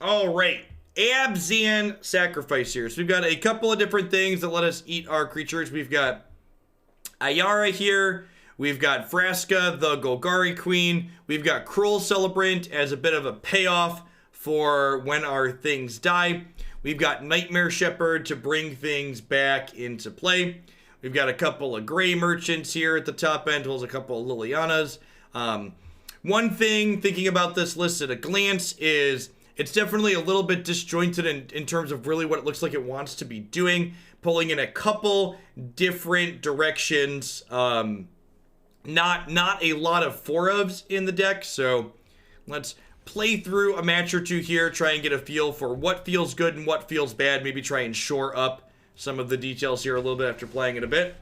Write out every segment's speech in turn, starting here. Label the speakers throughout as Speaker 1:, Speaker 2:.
Speaker 1: All right. Abzan sacrifice here. So we've got a couple of different things that let us eat our creatures. We've got Ayara here. We've got Vraska, the Golgari Queen. We've got Cruel Celebrant as a bit of a payoff for when our things die. We've got Nightmare Shepherd to bring things back into play. We've got a couple of Gray Merchants here at the top end, as well as a couple of Lilianas. One thing, thinking about this list at a glance, is it's definitely a little bit disjointed in terms of really what it looks like it wants to be doing. Pulling in a couple different directions. Not a lot of 4-ofs in the deck, so let's play through a match or two here, try and get a feel for what feels good and what feels bad, maybe try and shore up some of the details here a little bit after playing it a bit.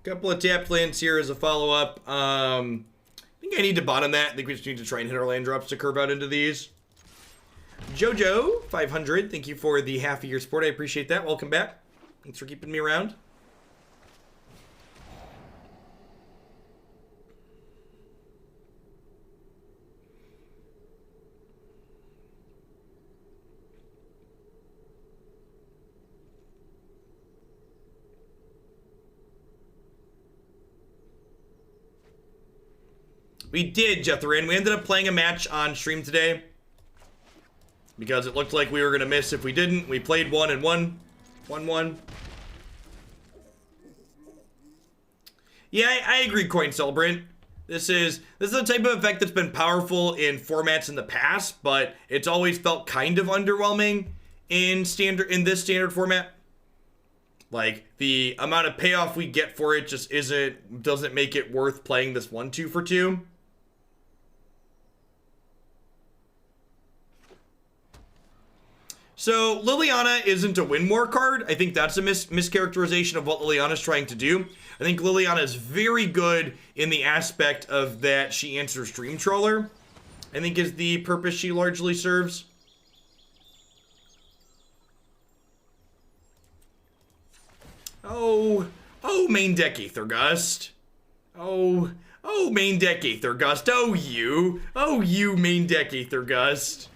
Speaker 1: Couple of tapped lands here as a follow-up. I think I need to bottom that. I think we just need to try and hit our land drops to curve out into these. Jojo, 500. Thank you for the half of your support. I appreciate that. Welcome back. Thanks for keeping me around. We did, Jethrin. We ended up playing a match on stream today because it looked like we were going to miss if we didn't. We played one and won. 1-1. Yeah, I agree, Coin Celebrant. This is the type of effect that's been powerful in formats in the past, but it's always felt kind of underwhelming in this standard format. Like, the amount of payoff we get for it just doesn't make it worth playing this 1-2 for 2. So, Liliana isn't a win more card. I think that's a mischaracterization of what Liliana's trying to do. I think Liliana is very good in the aspect of that she answers Dream Trawler, I think is the purpose she largely serves. Oh, main deck Aether Gust. Oh, main deck Aether Gust. Oh, you main deck Aether Gust.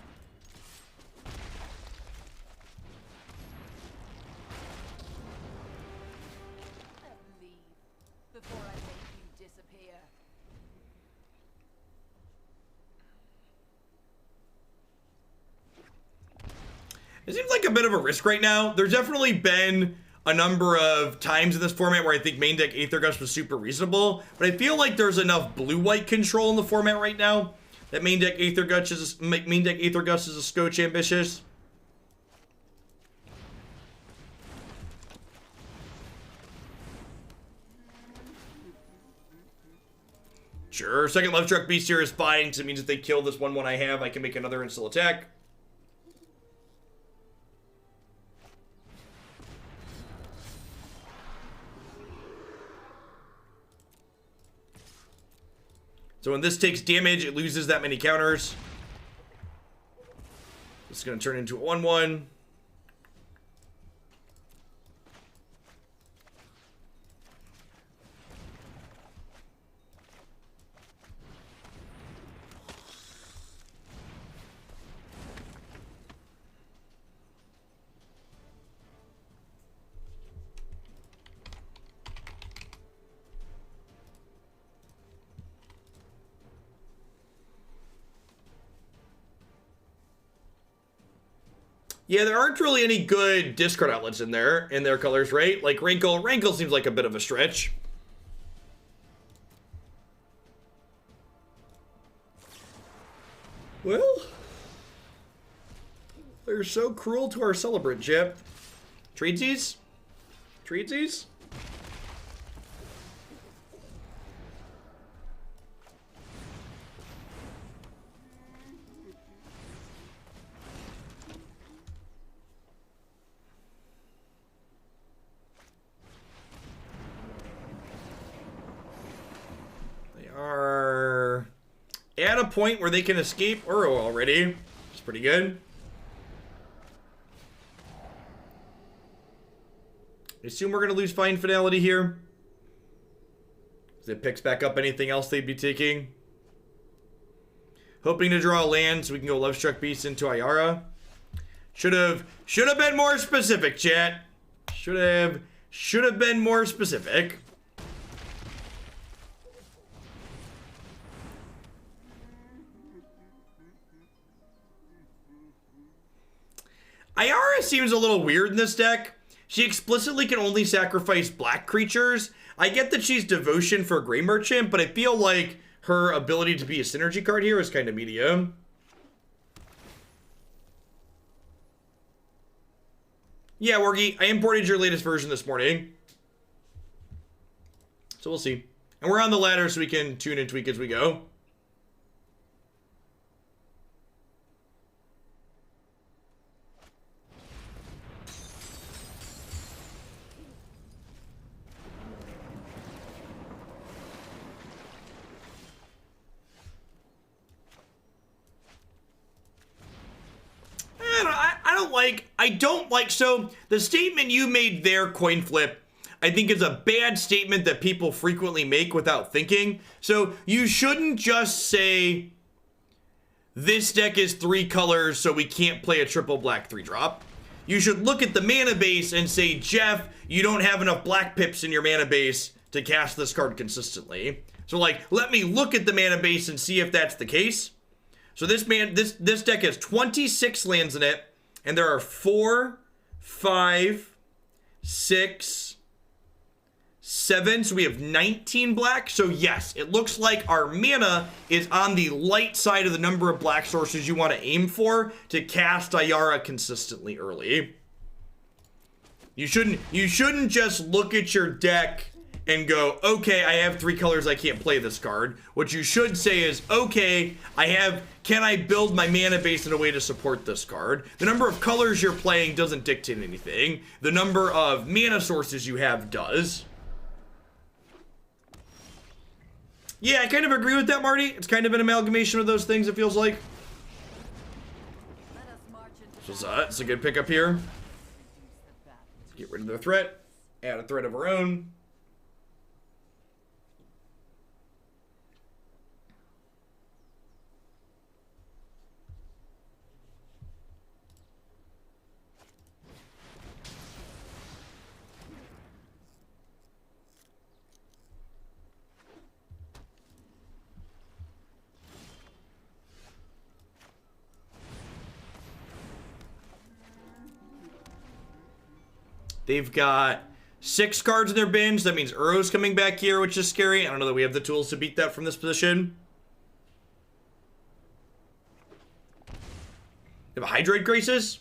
Speaker 1: It seems like a bit of a risk right now. There's definitely been a number of times in this format where I think main deck Aether Gust was super reasonable, but I feel like there's enough blue-white control in the format right now that main deck Aether Gust is a scotch ambitious. Sure, second Lovestruck Beast here is fine, because it means if they kill this 1/1 I have, I can make another instant attack. So when this takes damage, it loses that many counters. This is going to turn into a 1/1. Yeah, there aren't really any good discard outlets in their colors, right? Like Rankle seems like a bit of a stretch. Well, they're so cruel to our celebrant, Chip. Treatsies? Treatsies? are at a point where they can escape Uro already. It's pretty good. I assume we're going to lose Find Finality here. If it picks back up anything else they'd be taking. Hoping to draw a land so we can go Lovestruck Beast into Ayara. Should have been more specific, chat. Should have been more specific. Ayara seems a little weird in this deck. She explicitly can only sacrifice black creatures. I get that she's Devotion for Grey Merchant, but I feel like her ability to be a synergy card here is kind of medium. Yeah, Wargy, I imported your latest version this morning. So we'll see. And we're on the ladder so we can tune and tweak as we go. I don't like, so the statement you made there, Coin Flip, I think is a bad statement that people frequently make without thinking. So you shouldn't just say, this deck is 3 colors, so we can't play a triple black 3-drop. You should look at the mana base and say, Jeff, you don't have enough black pips in your mana base to cast this card consistently. So like, let me look at the mana base and see if that's the case. So this deck has 26 lands in it. And there are 4, 5, 6, 7. So we have 19 black. So yes, it looks like our mana is on the light side of the number of black sources you want to aim for to cast Ayara consistently early. You shouldn't just look at your deck and go, okay, I have 3 colors, I can't play this card. What you should say is, okay, can I build my mana base in a way to support this card? The number of colors you're playing doesn't dictate anything. The number of mana sources you have does. Yeah, I kind of agree with that, Marty. It's kind of an amalgamation of those things, it feels like. So it's a good pickup here. Get rid of their threat. Add a threat of our own. They've got 6 cards in their bins. That means Uro's coming back here, which is scary. I don't know that we have the tools to beat that from this position. They have a Hydroid Crisis.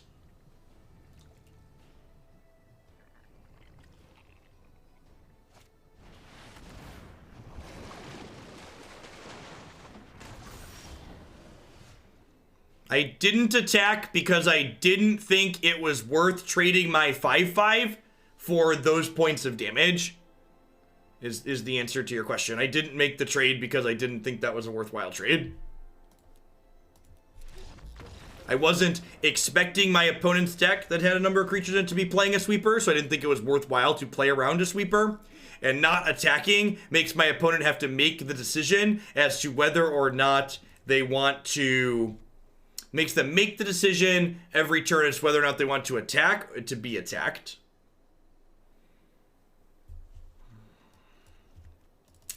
Speaker 1: I didn't attack because I didn't think it was worth trading my 5/5 for those points of damage, is the answer to your question. I didn't make the trade because I didn't think that was a worthwhile trade. I wasn't expecting my opponent's deck that had a number of creatures in it to be playing a sweeper, so I didn't think it was worthwhile to play around a sweeper. And not attacking makes my opponent have to make the decision as to whether or not they want to... Makes them make the decision every turn as to whether or not they want to attack or to be attacked.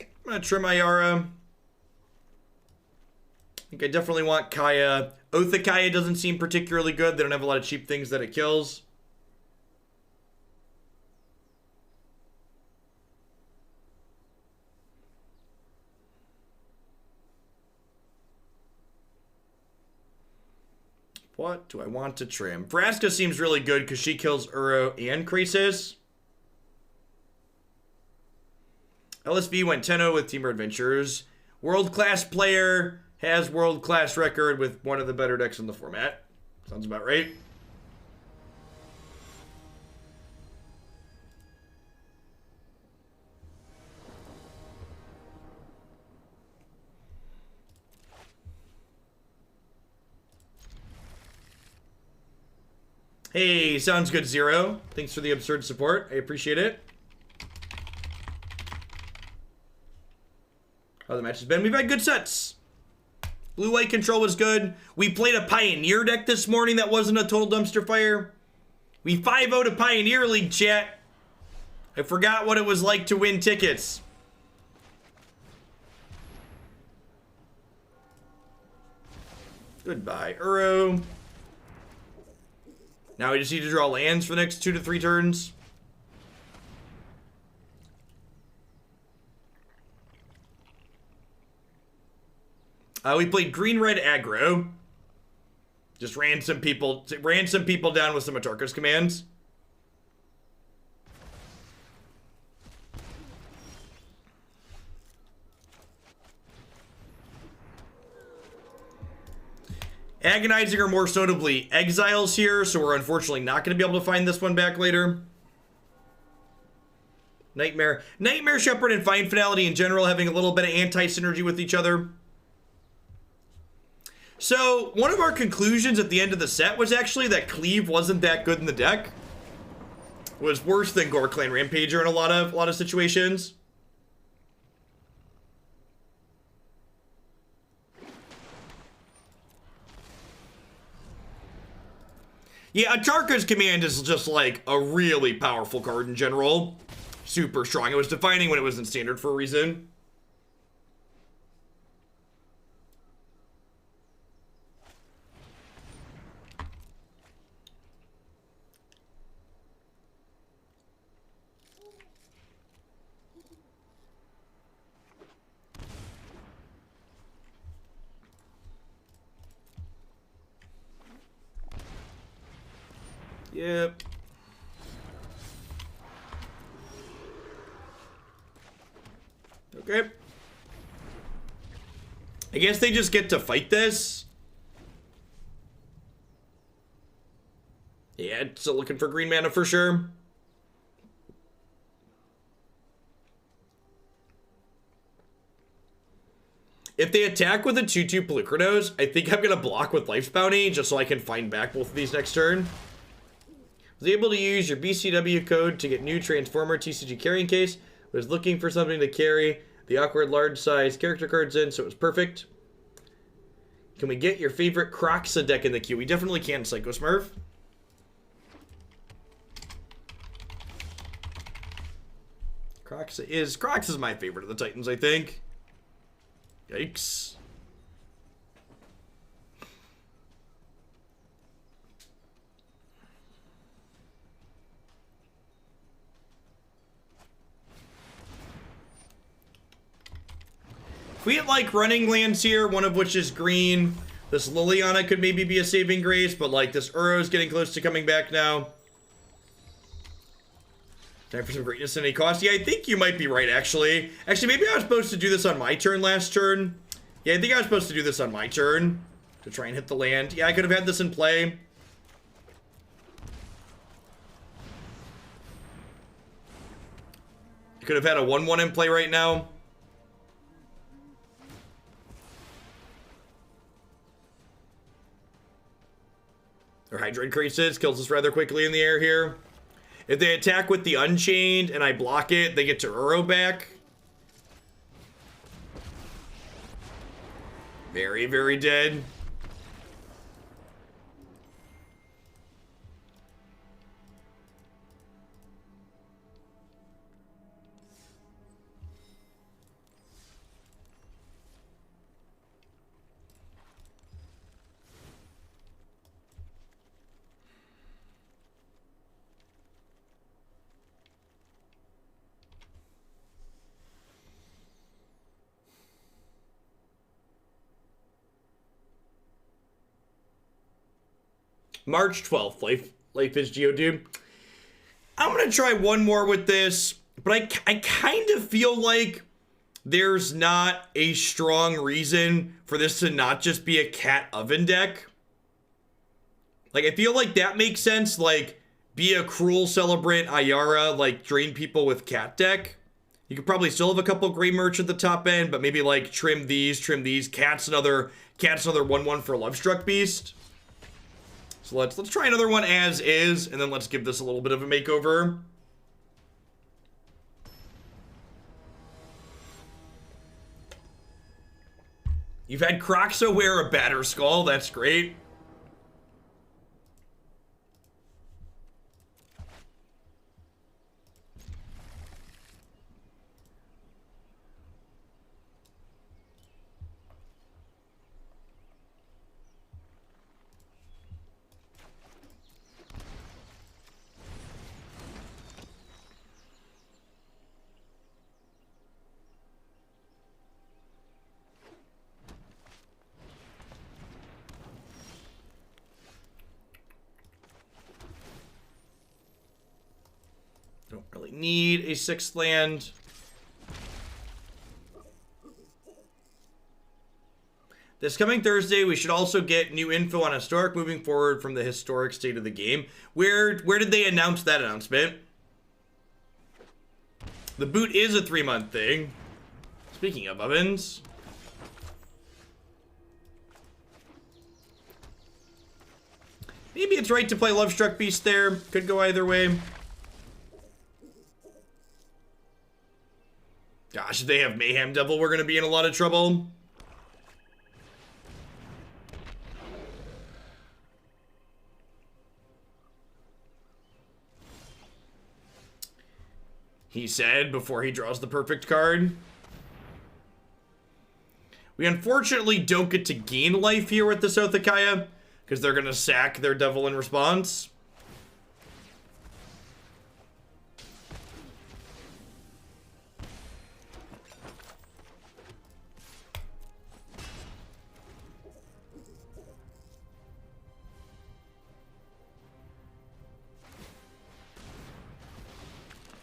Speaker 1: I'm going to trim Ayara. I think I definitely want Kaya. Oath of Kaya doesn't seem particularly good. They don't have a lot of cheap things that it kills. What do I want to trim? Vraska seems really good because she kills Uro and Crisis. LSV went 10-0 with Teamer Adventures. World-class player, has world-class record with one of the better decks in the format. Sounds about right. Hey, sounds good, Zero. Thanks for the absurd support. I appreciate it. How the match has been. We've had good sets. Blue-white control was good. We played a Pioneer deck this morning that wasn't a total dumpster fire. We 5-0'd a Pioneer League, chat. I forgot what it was like to win tickets. Goodbye, Uro. Now we just need to draw lands for the next 2 to 3 turns. We played green-red aggro. Just ran some people down with some Atarka's commands. Agonizing Remorse notably exiles here, so we're unfortunately not going to be able to find this one back later. Nightmare Shepherd and Fine Finality in general having a little bit of anti-synergy with each other. So, one of our conclusions at the end of the set was actually that Cleave wasn't that good in the deck. It was worse than Gore Clan Rampager in a lot of situations. Yeah, Atarka's command is just like a really powerful card in general. Super strong. It was defining when it was in standard for a reason. Yep. Okay. I guess they just get to fight this. Yeah, still looking for green mana for sure. If they attack with a 2/2 Pelucranos, I think I'm going to block with Life's Bounty just so I can find back both of these next turn. Was able to use your BCW code to get new Transformer TCG carrying case. Was looking for something to carry the awkward large size character cards in, so it was perfect. Can we get your favorite Croxa deck in the queue? We definitely can, Psycho Smurf. Croxa is my favorite of the Titans, I think. Yikes. If we had like running lands here, one of which is green, this Liliana could maybe be a saving grace, but like this Uro's getting close to coming back now. Time for some greatness at any cost. Yeah, I think you might be right, actually. Actually, maybe I was supposed to do this on my turn last turn. Yeah, I think I was supposed to do this on my turn to try and hit the land. Yeah, I could have had this in play. I could have had a 1/1 in play right now. Or Hydroid Crisis kills us rather quickly in the air here. If they attack with the Unchained and I block it, they get to Uro back. Very, very dead. March 12th, Life is Geodude. I'm going to try one more with this, but I kind of feel like there's not a strong reason for this to not just be a cat oven deck. Like, I feel like that makes sense. Like, be a Cruel Celebrant, Ayara, like, drain people with cat deck. You could probably still have a couple gray merch at the top end, but maybe, like, trim these. Cat's another 1/1 for Lovestruck Beast. So let's try another one as is, and then let's give this a little bit of a makeover. You've had Croxa wear a Batterskull. That's great. Don't really need a 6th land. This coming Thursday, we should also get new info on Historic moving forward from the historic state of the game. Where did they announce that announcement? The boot is a 3-month thing. Speaking of ovens. Maybe it's right to play Lovestruck Beast there. Could go either way. Gosh, if they have Mayhem Devil, we're going to be in a lot of trouble. He said before he draws the perfect card. We unfortunately don't get to gain life here with the Sothakaya, because they're going to sack their Devil in response.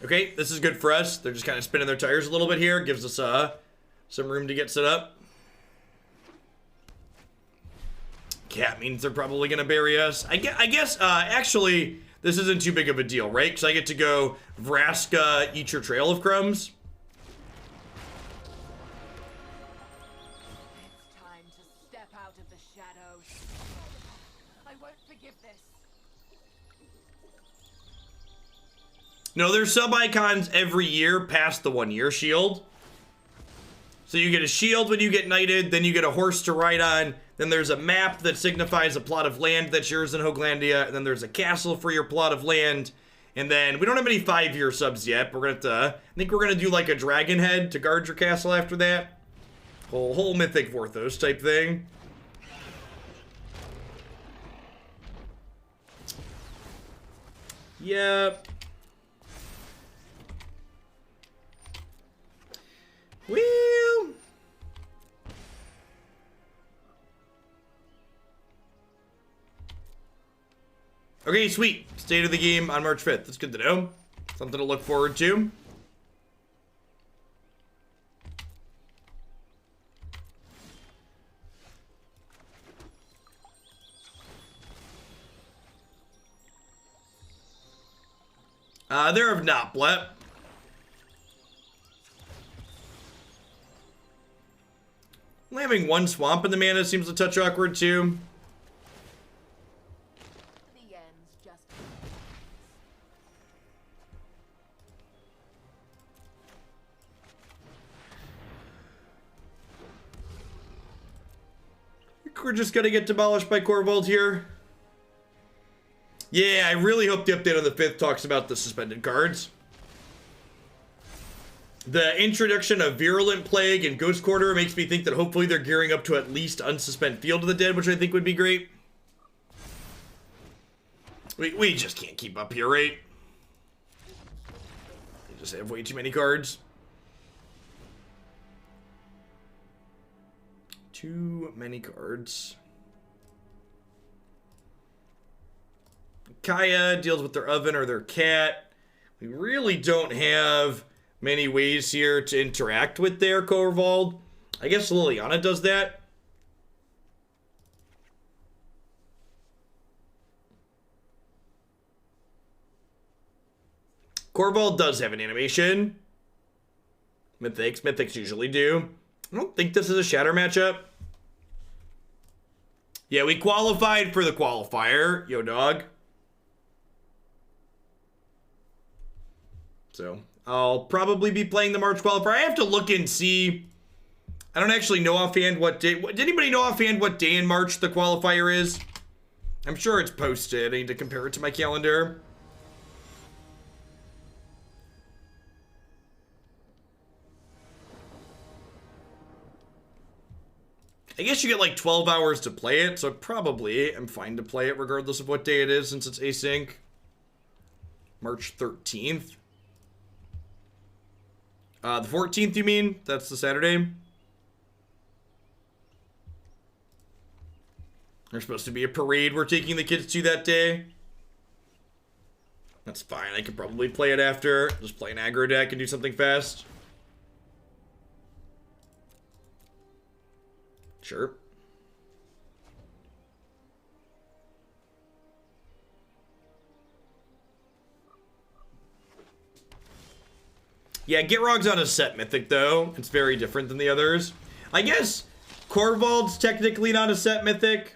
Speaker 1: Okay, this is good for us. They're just kind of spinning their tires a little bit here. Gives us some room to get set up. Cat means they're probably going to bury us. I guess, actually, this isn't too big of a deal, right? Because I get to go Vraska, eat your Trail of Crumbs.
Speaker 2: It's time to step out of the shadows. I won't forgive this.
Speaker 1: No, there's sub-icons every year past the 1-year shield. So you get a shield when you get knighted, then you get a horse to ride on, then there's a map that signifies a plot of land that's yours in Hoaglandia, and then there's a castle for your plot of land, and then we don't have any 5-year subs yet. We're gonna I think we're gonna do like a dragon head to guard your castle after that. Whole Mythic Vorthos type thing. Yep. Well, okay, sweet. State of the game on March 5th. That's good to know. Something to look forward to. They're of Noplet. Having one swamp in the mana seems a touch awkward too.
Speaker 2: The end's just...
Speaker 1: We're just gonna get demolished by Corvold here. Yeah, I really hope the update on the 5th talks about the suspended cards. The introduction of Virulent Plague and Ghost Quarter makes me think that hopefully they're gearing up to at least unsuspend Field of the Dead, which I think would be great. We just can't keep up here, right? We just have way too many cards. Too many cards. Kaya deals with their oven or their cat. We really don't have many ways here to interact with their Corvold. I guess Liliana does that. Corvold does have an animation. Mythics usually do. I don't think this is a Shatter matchup. Yeah, we qualified for the qualifier, yo dog. So, I'll probably be playing the March qualifier. I have to look and see. I don't actually know offhand what day. Did anybody know offhand what day in March the qualifier is? I'm sure it's posted. I need to compare it to my calendar. I guess you get like 12 hours to play it, so probably I'm fine to play it regardless of what day it is since it's async. March 13th. The 14th, you mean? That's the Saturday? There's supposed to be a parade we're taking the kids to that day. That's fine. I could probably play it after. Just play an aggro deck and do something fast. Sure. Yeah, Gitrog's not a set mythic, though. It's very different than the others. I guess Korvald's technically not a set mythic.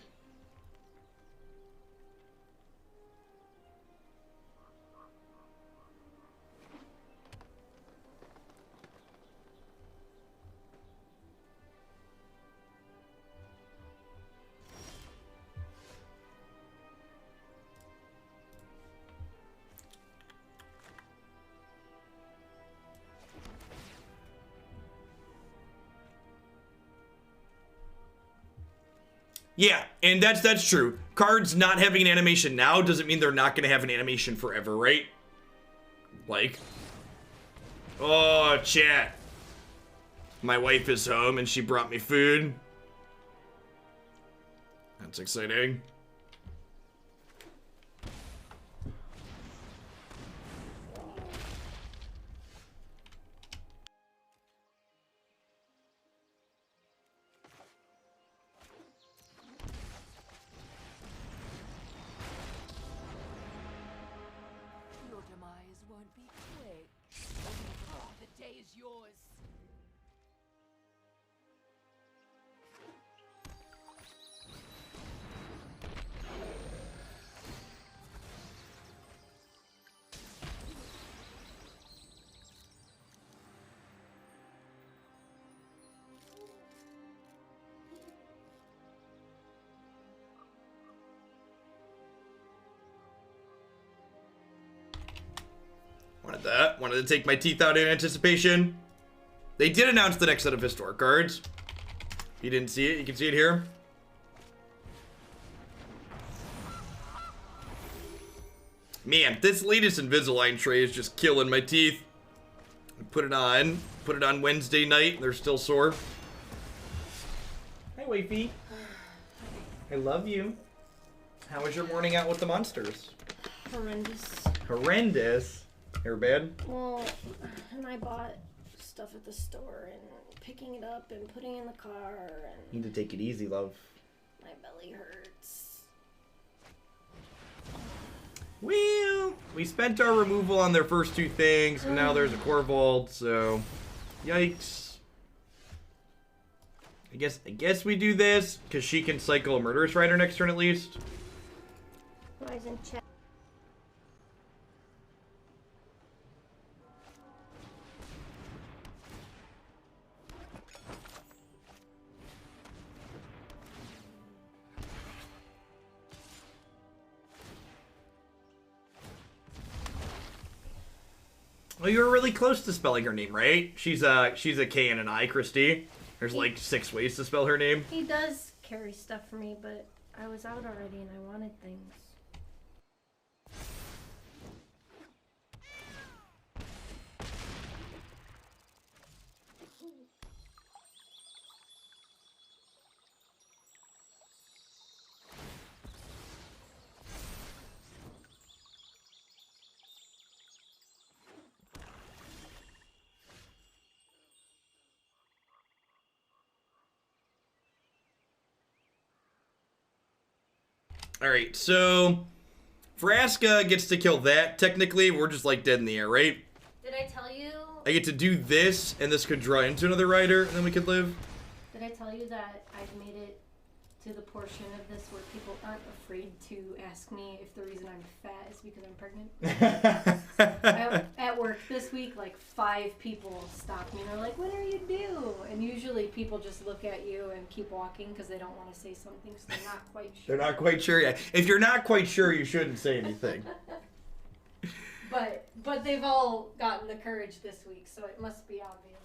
Speaker 1: Yeah, and that's true. Cards not having an animation now doesn't mean they're not going to have an animation forever, right? Like, oh, chat. My wife is home and she brought me food. That's exciting. Wanted that. Wanted to take my teeth out in anticipation. They did announce the next set of historic cards. If you didn't see it, you can see it here. Man, this latest Invisalign tray is just killing my teeth. I put it on Wednesday night, and they're still sore. Hi, wifey. I love you. How was your morning out with the monsters?
Speaker 3: Horrendous.
Speaker 1: Horrendous? They were bad?
Speaker 3: Well, and I bought stuff at the store and picking it up and putting it in the car and...
Speaker 1: Need to take it easy, love.
Speaker 3: My belly hurts.
Speaker 1: Well, we spent our removal on their first two things, and now there's a Korvald, so... Yikes. I guess we do this, because she can cycle a Murderous Rider next turn at least.
Speaker 3: Why isn't chat?
Speaker 1: Well, you were really close to spelling her name, right? She's a K and an I, Christy. There's like 6 ways to spell her name.
Speaker 3: He does carry stuff for me, but I was out already and I wanted things.
Speaker 1: Alright, so Vraska gets to kill that. Technically, we're just like dead in the air, right?
Speaker 3: Did I tell you?
Speaker 1: I get to do this, and this could draw into another rider, and then we could live.
Speaker 3: Did I tell you that I've made it to the portion of this where people aren't afraid to ask me if the reason I'm fat is because I'm pregnant. At work this week, like 5 people stopped me and they're like, "What are you do?" And usually people just look at you and keep walking because they don't want to say something, so they're not quite sure.
Speaker 1: They're not quite sure yet. If you're not quite sure, you shouldn't say anything.
Speaker 3: But they've all gotten the courage this week, so it must be obvious.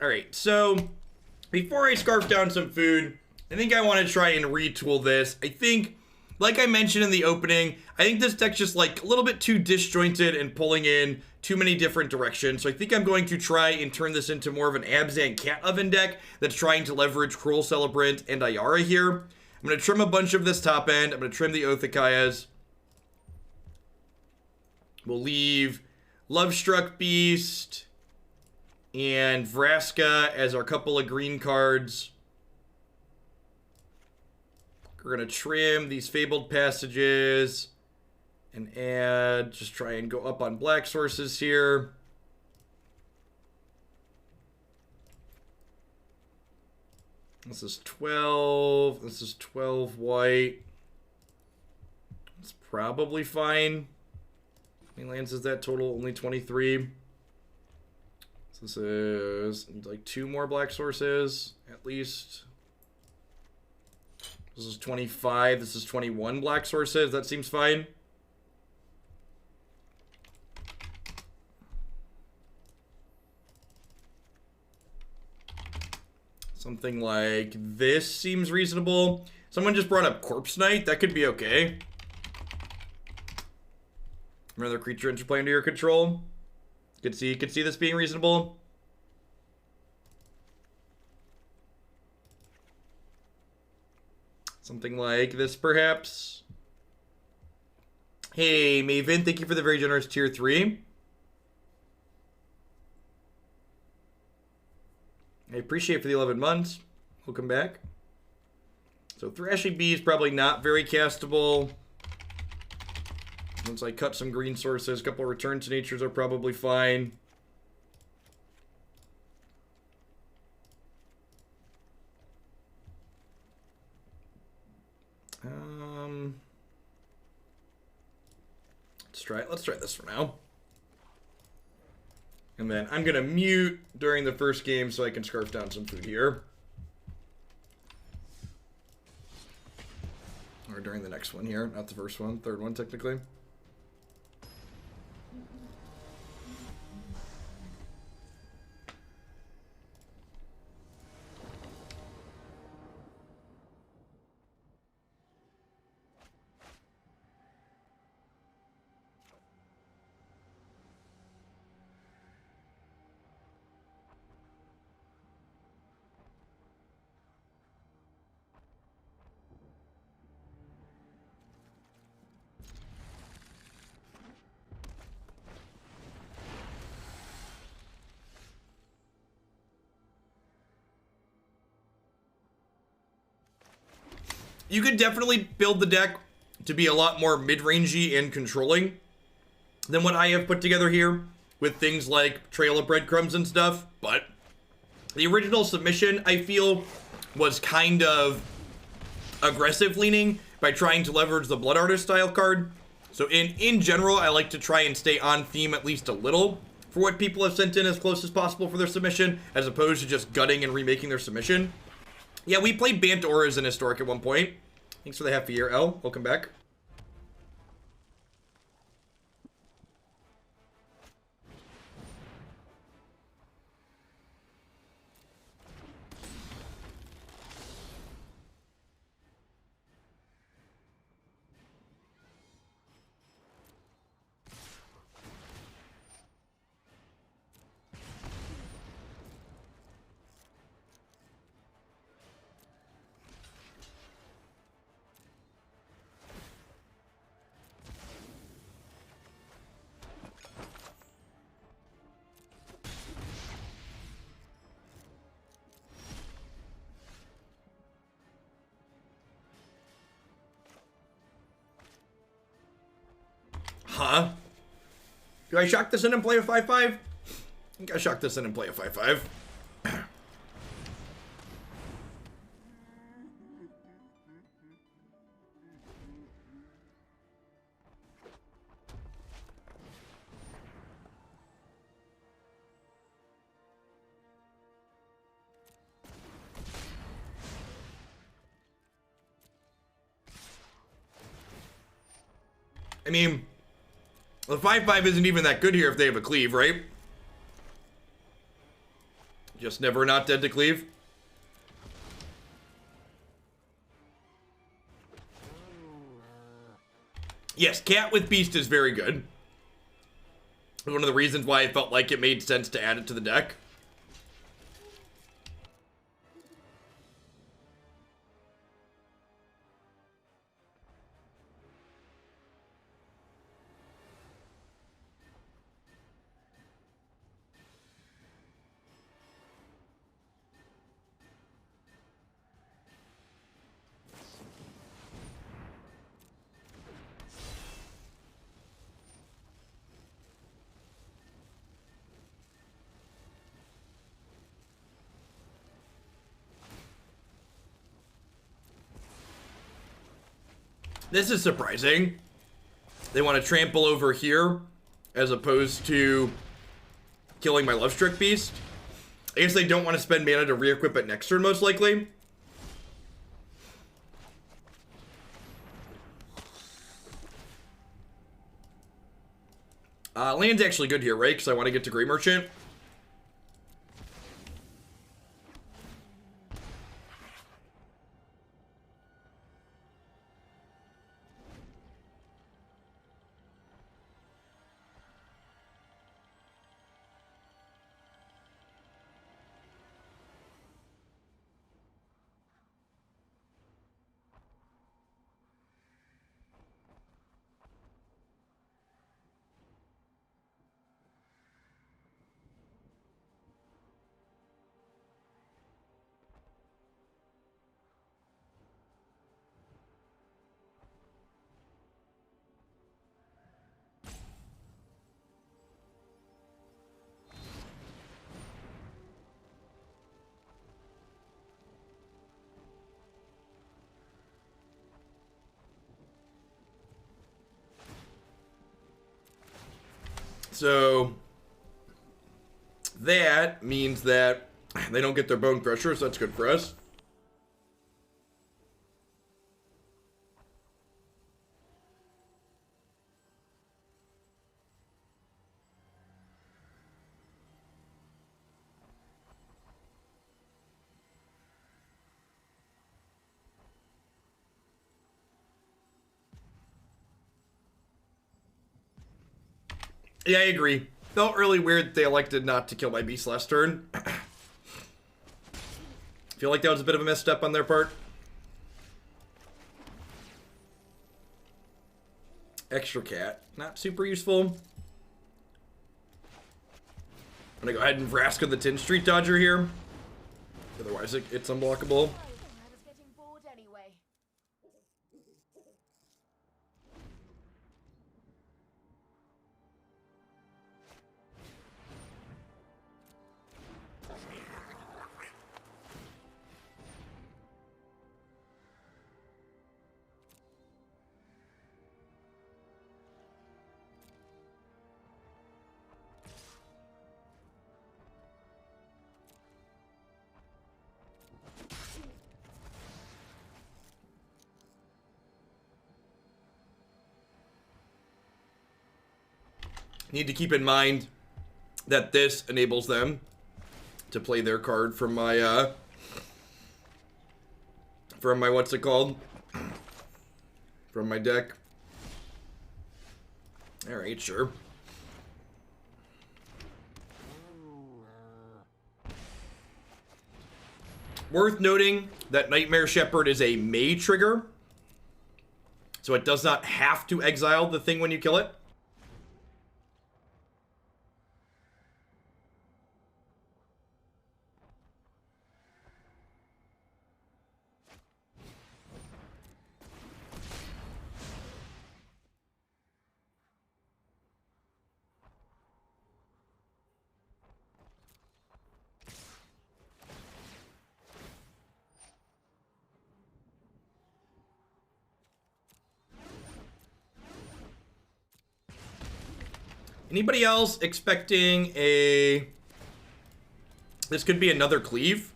Speaker 1: All right, so before I scarf down some food, I think I want to try and retool this. I think, like I mentioned in the opening, I think this deck's just like a little bit too disjointed and pulling in too many different directions. So I think I'm going to try and turn this into more of an Abzan Cat Oven deck that's trying to leverage Cruel Celebrant and Ayara here. I'm going to trim a bunch of this top end. I'm going to trim the Othakayas. We'll leave Lovestruck Beast and Vraska as our couple of green cards. We're going to trim these Fabled Passages and add, just try and go up on black sources here. This is 12. This is 12 white. It's probably fine. How many lands is that total? Only 23. So this is like 2 more black sources, at least. This is 25. This is 21 black sources. That seems fine. Something like this seems reasonable. Someone just brought up Corpse Knight. That could be okay. Another creature interplay under your control. Could see this being reasonable. Something like this, perhaps. Hey, Maven, thank you for the very generous tier 3. I appreciate it for the 11 months. Welcome back. So Thrashing Bee is probably not very castable. Once I cut some green sources, a couple of Return to Natures are probably fine. Let's try this for now. And then I'm gonna mute during the first game so I can scarf down some food here. Or during the next one here, not the first one, third one technically. You could definitely build the deck to be a lot more mid-rangey and controlling than what I have put together here with things like Trail of Breadcrumbs and stuff, but the original submission, I feel, was kind of aggressive leaning by trying to leverage the Blood Artist style card. So in general, I like to try and stay on theme at least a little for what people have sent in as close as possible for their submission, as opposed to just gutting and remaking their submission. Yeah, we played Bant Auras in Historic at one point. Thanks for the half a year, L. Welcome back. Huh? Do I shock this in and play a 5-5? I think I shock this in and play a 5-5. mean, the 5/5 isn't even that good here if they have a cleave, right? Just never not dead to cleave. Yes, cat with beast is very good. One of the reasons why I felt like it made sense to add it to the deck. This is surprising. They want to trample over here as opposed to killing my Lovestruck Beast. I guess they don't want to spend mana to re-equip it next turn, most likely. Land's actually good here, right? Because I want to get to Great Merchant. So that means that they don't get their Bone Crusher, so that's good for us. Yeah, I agree. Felt really weird that they elected not to kill my beast last turn. Feel like that was a bit of a misstep on their part. Extra cat. Not super useful. I'm gonna go ahead and Vraska the Tin Street Dodger here. Otherwise, it's unblockable.
Speaker 2: I was getting bored anyway.
Speaker 1: Need to keep in mind that this enables them to play their card from my what's it called? From my deck. Alright, sure. Worth noting that Nightmare Shepherd is a May trigger, so it does not have to exile the thing when you kill it. Anybody else expecting a... This could be another cleave?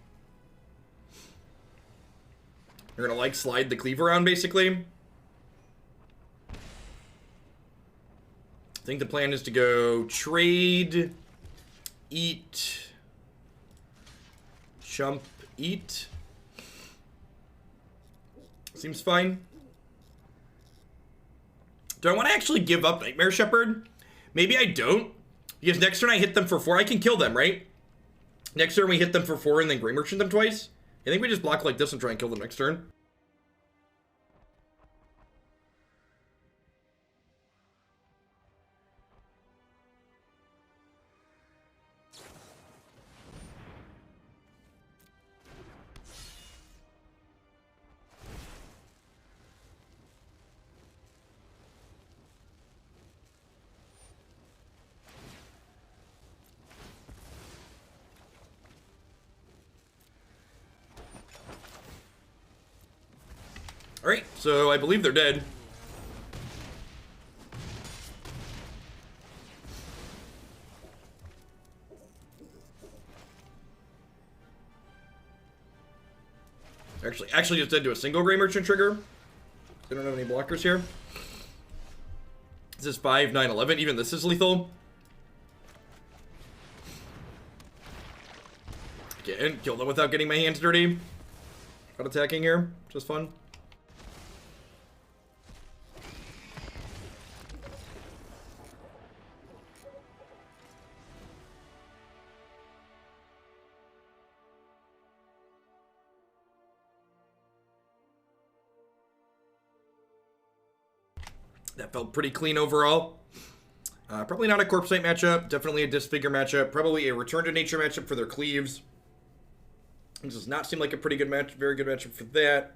Speaker 1: You're gonna, like, slide the cleave around, basically? I think the plan is to go trade, eat, jump, eat. Seems fine. Do I want to actually give up Nightmare Shepherd? Maybe I don't. Because next turn I hit them for 4. I can kill them, right? Next turn we hit them for 4 and then Grey Merchant them twice. I think we just block like this and try and kill them next turn. Alright, so I believe they're dead. Actually just did do a single Grey Merchant trigger. They don't have any blockers here. This is 5, 9, 11. Even this is lethal. Again, kill them without getting my hands dirty. Not attacking here. Just fun. That felt pretty clean overall. Probably not a Corpse Knight matchup. Definitely a Disfigure matchup. Probably a Return to Nature matchup for their cleaves. This does not seem like a pretty good match. Very good matchup for that.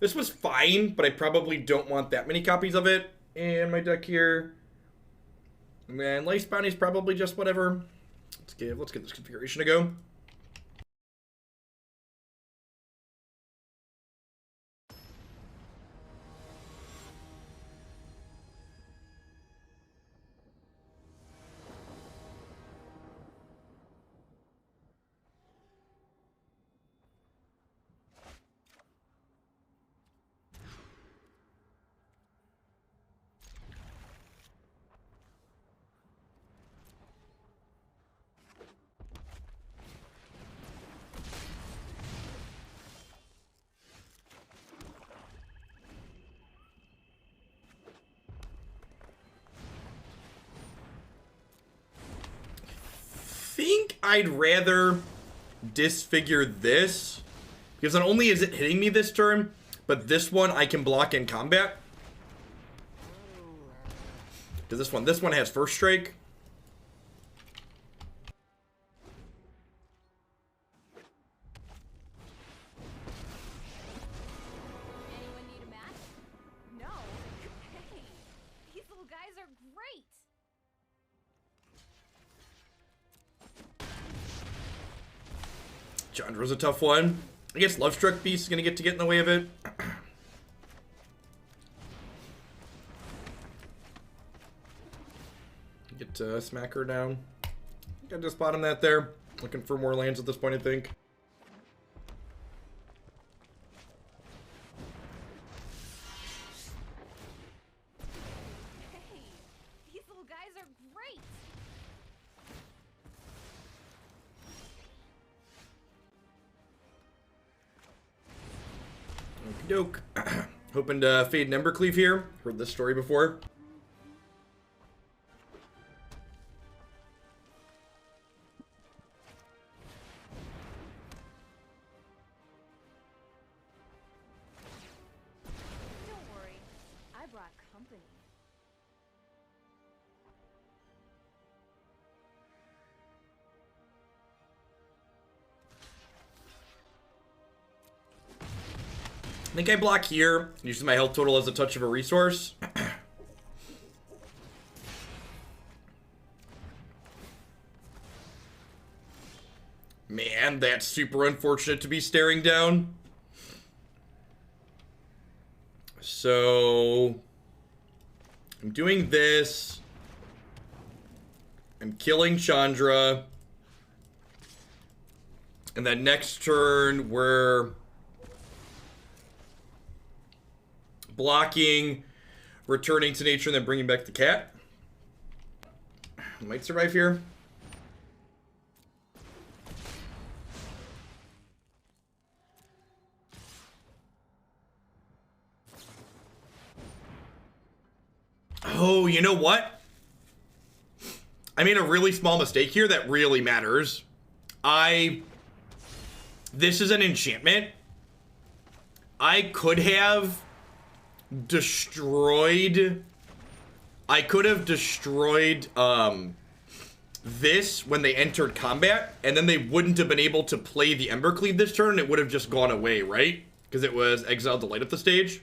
Speaker 1: This was fine, but I probably don't want that many copies of it in my deck here. And Life Bounty is probably just whatever. Let's get this configuration to go. Think I'd rather disfigure this because not only is it hitting me this turn, but this one I can block in combat. Because this one has first strike.
Speaker 2: Anyone need a match? No. Hey, these little guys are great.
Speaker 1: Chandra's a tough one. I guess Lovestruck Beast is going to get in the way of it. Get Smacker down. Got just bottom that there. Looking for more lands at this point, I think.
Speaker 2: Hey, these little guys are great.
Speaker 1: Okie doke. Hoping to fade an Embercleave here. Heard this story before.
Speaker 2: Don't worry, I brought company.
Speaker 1: I think I block here, using my health total as a touch of a resource. Man, that's super unfortunate to be staring down. So I'm doing this. I'm killing Chandra. And then next turn we're blocking returning to nature and then bringing back the cat. Might survive here. Oh, you know what? I made a really small mistake here that really matters. This is an enchantment. I could have destroyed this when they entered combat, and then they wouldn't have been able to play the Embercleave this turn, and it would have just gone away, right? Because it was exiled to light up the stage.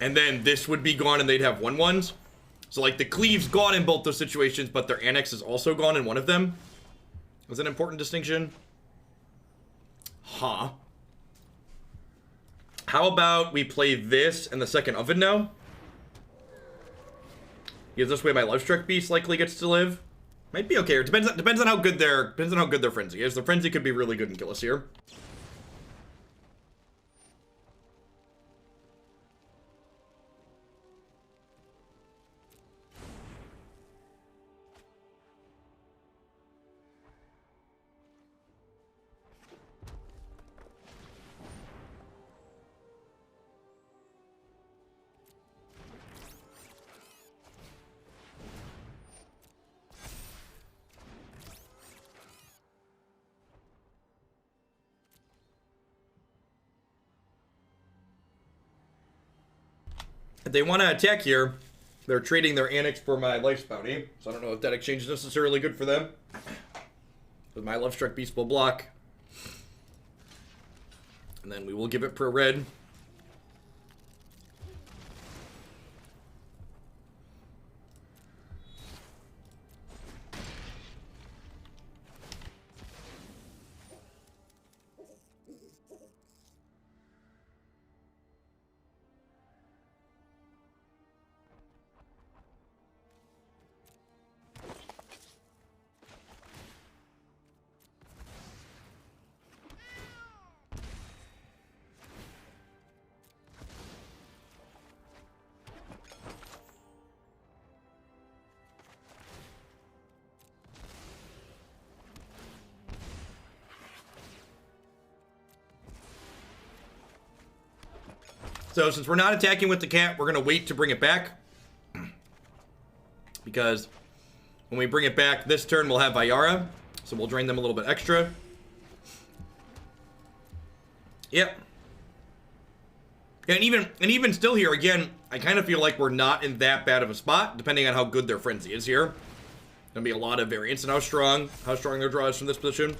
Speaker 1: And then this would be gone and they'd have 1/1s. So like the cleave's gone in both those situations, but their annex is also gone in one of them. Was an important distinction. Huh. How about we play this and the second oven now? Because this way my Lovestruck Beast likely gets to live. Might be okay. Or depends on how good their frenzy is. The frenzy could be really good and kill us here. If they want to attack here, they're trading their annex for my Life's Bounty. So I don't know if that exchange is necessarily good for them. But my Lovestruck Beast will block. And then we will give it per red. So since we're not attacking with the cat, we're going to wait to bring it back. Because when we bring it back this turn, we'll have Ayara. So we'll drain them a little bit extra. Yep. And even still here, again, I kind of feel like we're not in that bad of a spot, depending on how good their frenzy is here. Gonna be a lot of variance in how strong their draw is from this position.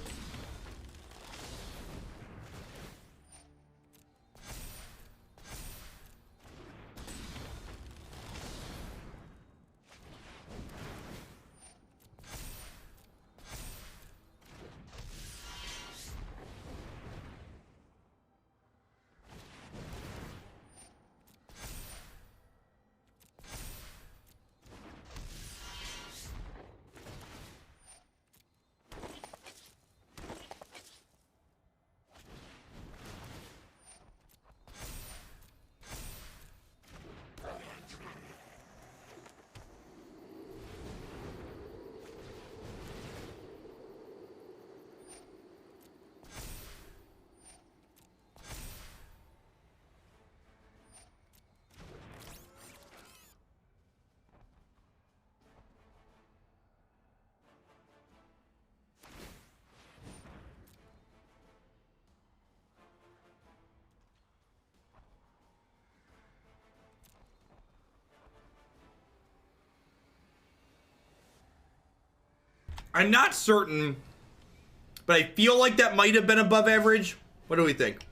Speaker 1: I'm not certain, but I feel like that might have been above average. What do we think?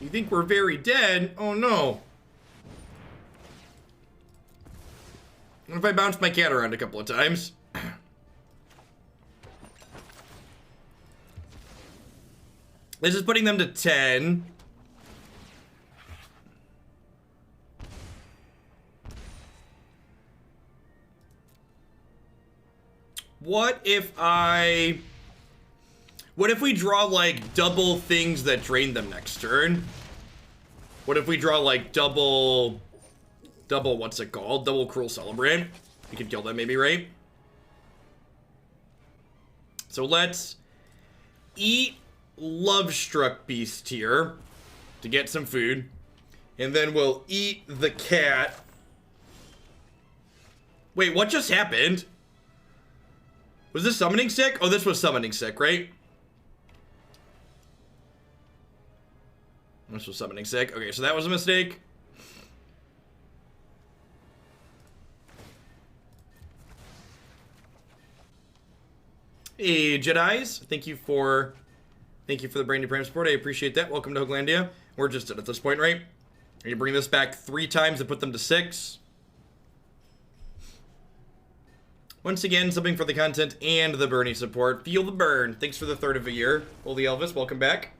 Speaker 1: You think we're very dead? Oh no. What if I bounce my cat around a couple of times? This is putting them to 10. What if we draw, like, double things that drain them next turn? What if we draw, like, double, what's it called? Double Cruel Celebrant. We could kill them maybe, right? So let's eat Lovestruck Beast here to get some food. And then we'll eat the cat. Wait, what just happened? Was this summoning sick? Oh, this was summoning sick, right? This was summoning sick. Okay, so that was a mistake. Hey, Jedis. Thank you for the brand new Prime support. I appreciate that. Welcome to Hooglandia. We're just at this point, right? Are you bring this back 3 times and put them to 6? Once again, something for the content and the Bernie support. Feel the burn. Thanks for the 3rd of a year. Holy Elvis, welcome back.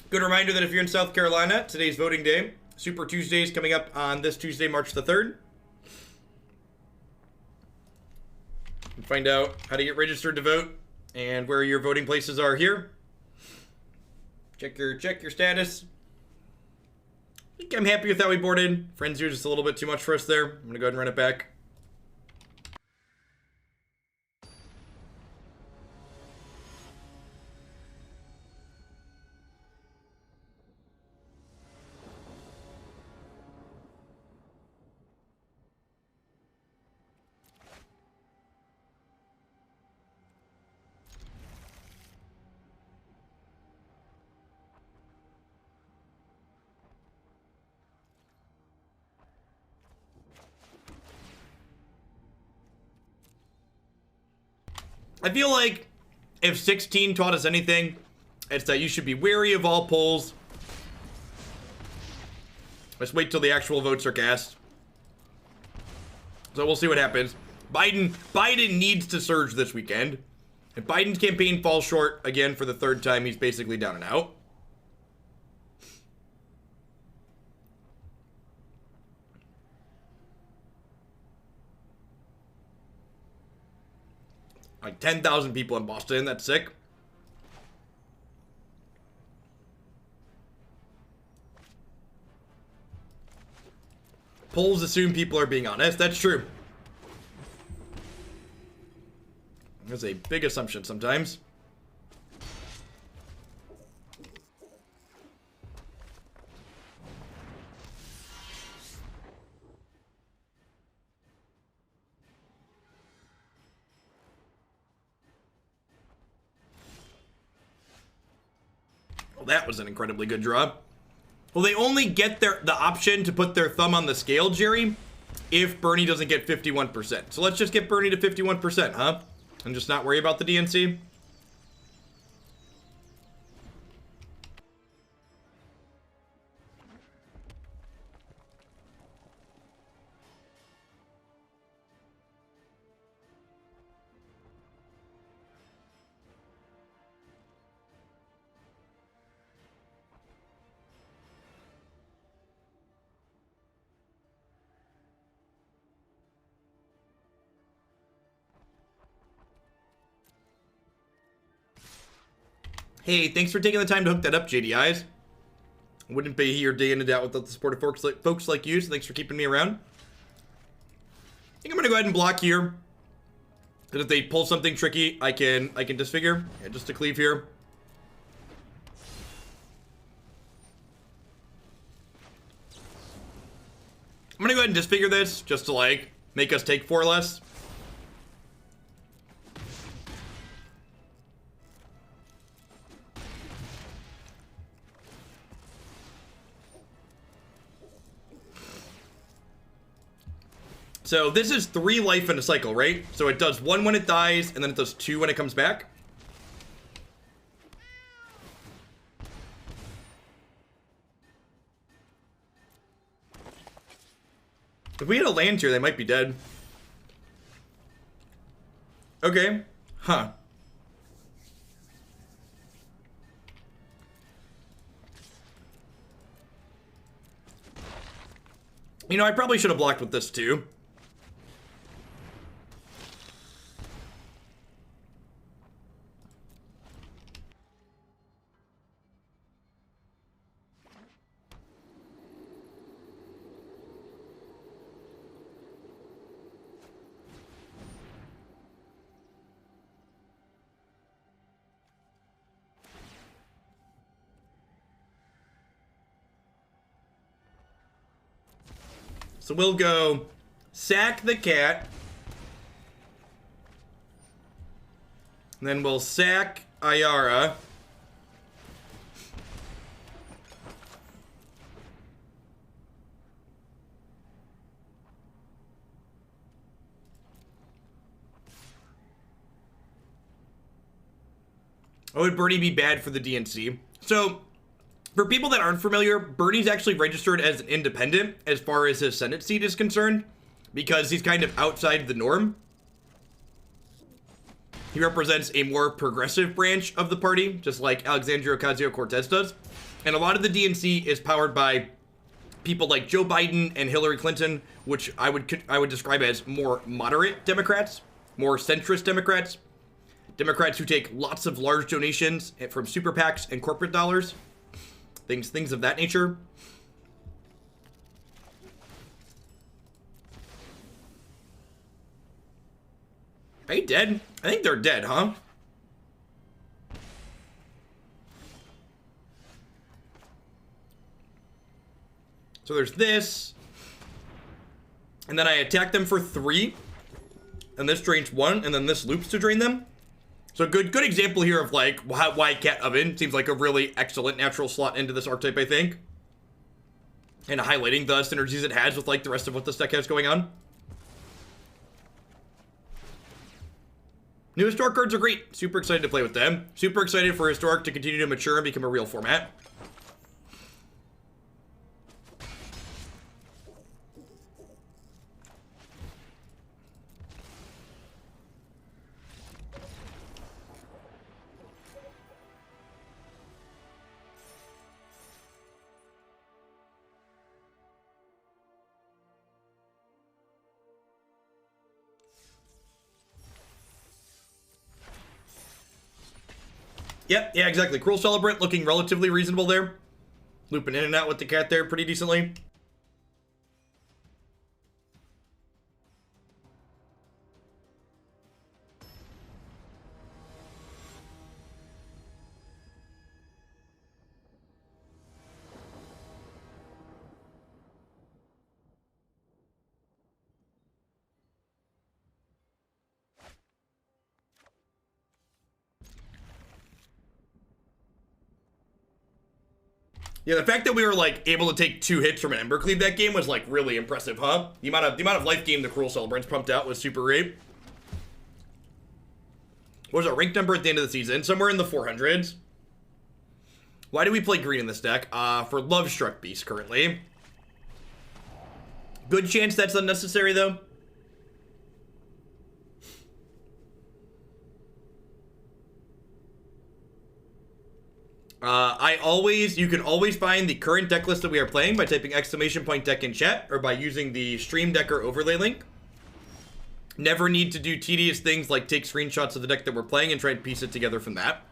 Speaker 1: Good reminder that if you're in South Carolina, today's voting day. Super Tuesday is coming up on this Tuesday, March the 3rd. You can find out how to get registered to vote and where your voting places are here. Check your status. I think I'm happy with how we boarded. Friends here just a little bit too much for us there. I'm gonna go ahead and run it back. I feel like if 16 taught us anything, it's that you should be wary of all polls. Let's wait till the actual votes are cast. So we'll see what happens. Biden needs to surge this weekend. If Biden's campaign falls short again for the 3rd time, he's basically down and out. Like 10,000 people in Boston, that's sick. Polls assume people are being honest, that's true. That's a big assumption sometimes. That was an incredibly good draw. Well, they only get the option to put their thumb on the scale, Jerry, if Bernie doesn't get 51%. So let's just get Bernie to 51%, huh? And just not worry about the DNC. Hey, thanks for taking the time to hook that up, JDIs. Wouldn't be here day in and out without the support of folks like you, so thanks for keeping me around. I think I'm gonna go ahead and block here. Because if they pull something tricky, I can disfigure. Yeah, just to cleave here. I'm gonna go ahead and disfigure this, just to like, make us take 4 less. So this is 3 life in a cycle, right? So it does 1 when it dies, and then it does 2 when it comes back. If we had a land here, they might be dead. Okay. Huh. You know, I probably should have blocked with this too. So we'll go sack the cat. And then we'll sack Ayara. Oh, would Bernie be bad for the DNC? So, for people that aren't familiar, Bernie's actually registered as an independent as far as his Senate seat is concerned, because he's kind of outside the norm. He represents a more progressive branch of the party, just like Alexandria Ocasio-Cortez does. And a lot of the DNC is powered by people like Joe Biden and Hillary Clinton, which I would describe as more moderate Democrats, more centrist Democrats. Democrats who take lots of large donations from super PACs and corporate dollars. Things of that nature. Are they dead? I think they're dead, huh? So there's this. And then I attack them for 3. And this drains 1, and then this loops to drain them. So good example here of like why Cat Oven seems like a really excellent natural slot into this archetype, I think. And highlighting the synergies it has with like the rest of what this deck has going on. New Historic cards are great. Super excited to play with them. Super excited for Historic to continue to mature and become a real format. Yep, yeah, exactly. Cruel Celebrant looking relatively reasonable there. Looping in and out with the cat there pretty decently. Yeah, the fact that we were like able to take 2 hits from an Embercleave that game was like really impressive, huh? The amount of life gain the Cruel Celebrants pumped out was super great. What was our rank number at the end of the season? Somewhere in the 400s. Why do we play green in this deck? For Lovestruck Beast currently. Good chance that's unnecessary though. You can always find the current deck list that we are playing by typing !deck in chat or by using the Stream Decker overlay link. Never need to do tedious things like take screenshots of the deck that we're playing and try and piece it together from that.